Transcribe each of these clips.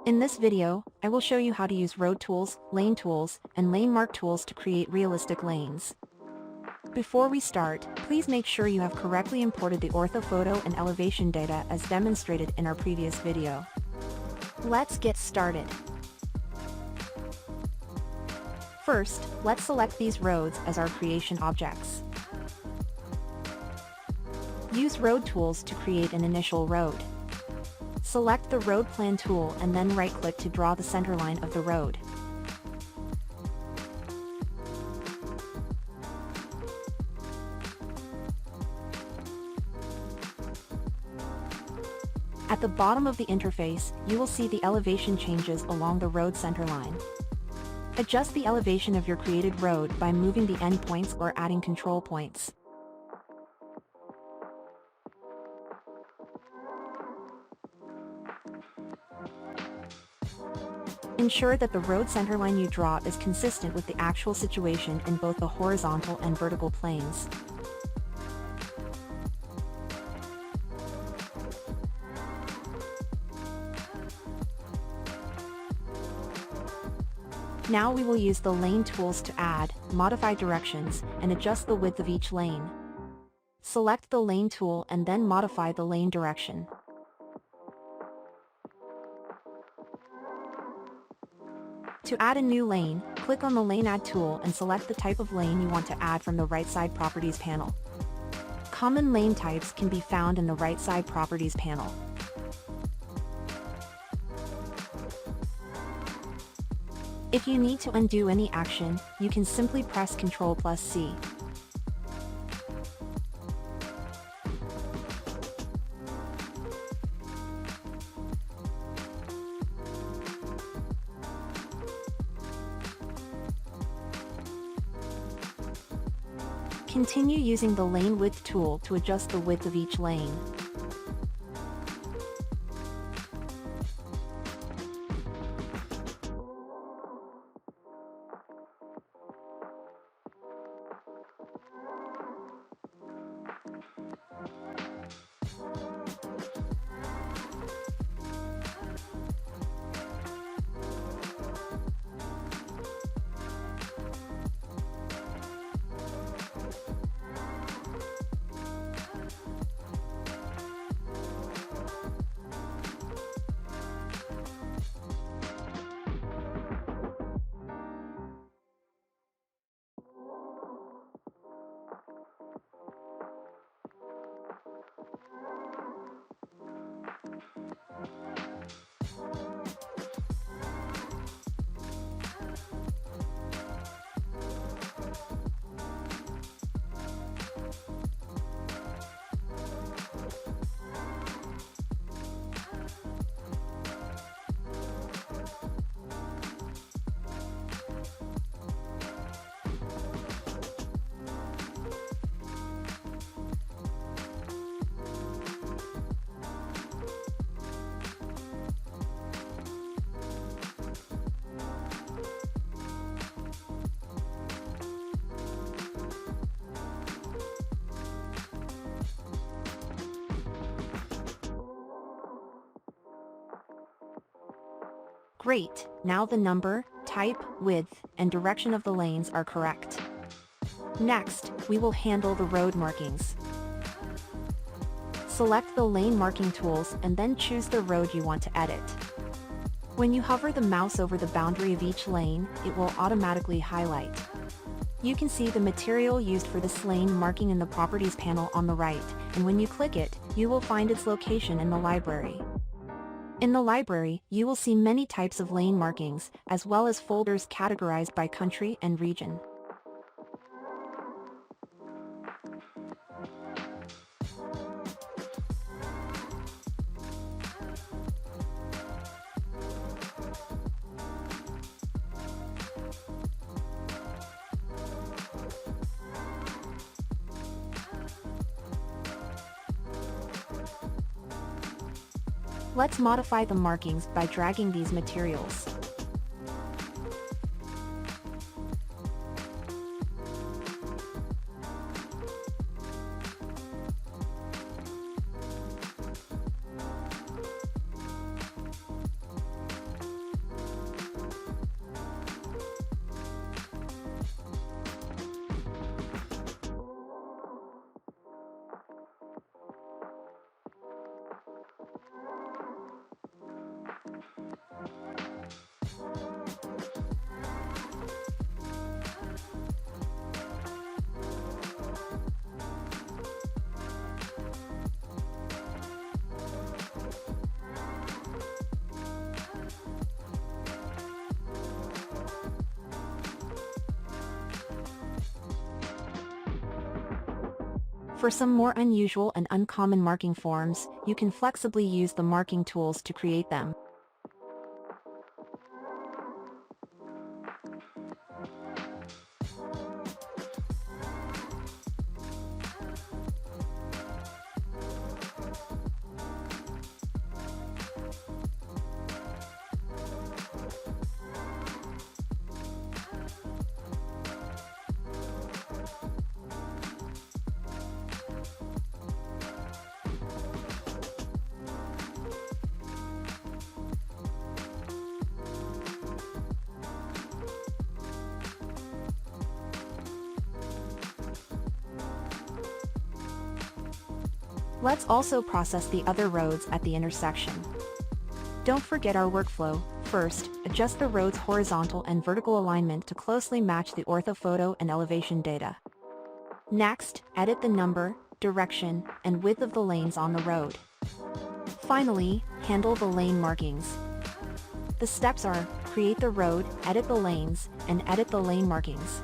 In this video, I will show you how to use road tools, and lane mark tools to create realistic lanes. Before we start, please make sure you have correctly imported the orthophoto and elevation data as demonstrated in our previous video. Let's get started. First, let's select these roads as our creation objects. Use road tools to create an initial road. Select the Road Plan tool and then right-click to draw the center line of the road. At the bottom of the interface, you will see the elevation changes along the road center line. Adjust the elevation of your created road by moving the endpoints or adding control points. Ensure that the road centerline you draw is consistent with the actual situation in both the horizontal and vertical planes. Now we will use the lane tools to add, modify directions, and adjust the width of each lane. Select the lane tool and then modify the lane direction. To add a new lane, click on the Lane Add tool and select the type of lane you want to add from the right side Properties panel. Common lane types can be found in the right side Properties panel. If you need to undo any action, you can simply press Ctrl+C. Continue using the Lane Width tool to adjust the width of each lane. Great, now the number, type, width, and direction of the lanes are correct. Next, we will handle the road markings. Select the lane marking tools and then choose the road you want to edit. When you hover the mouse over the boundary of each lane, it will automatically highlight. You can see the material used for this lane marking in the Properties panel on the right, and when you click it, you will find its location in the library. In the library, you will see many types of lane markings, as well as folders categorized by country and region. Let's modify the markings by dragging these materials. For some more unusual and uncommon marking forms, you can flexibly use the marking tools to create them. Let's also process the other roads at the intersection. Don't forget our workflow. First, adjust the road's horizontal and vertical alignment to closely match the orthophoto and elevation data. Next, edit the number, direction, and width of the lanes on the road. Finally, handle the lane markings. The steps are: create the road, edit the lanes, and edit the lane markings.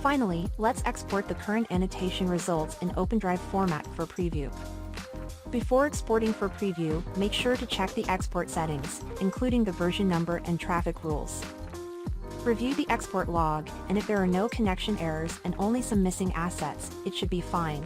Finally, let's export the current annotation results in OpenDrive format for preview. Before exporting for preview, make sure to check the export settings, including the version number and traffic rules. Review the export log, and if there are no connection errors and only some missing assets, it should be fine.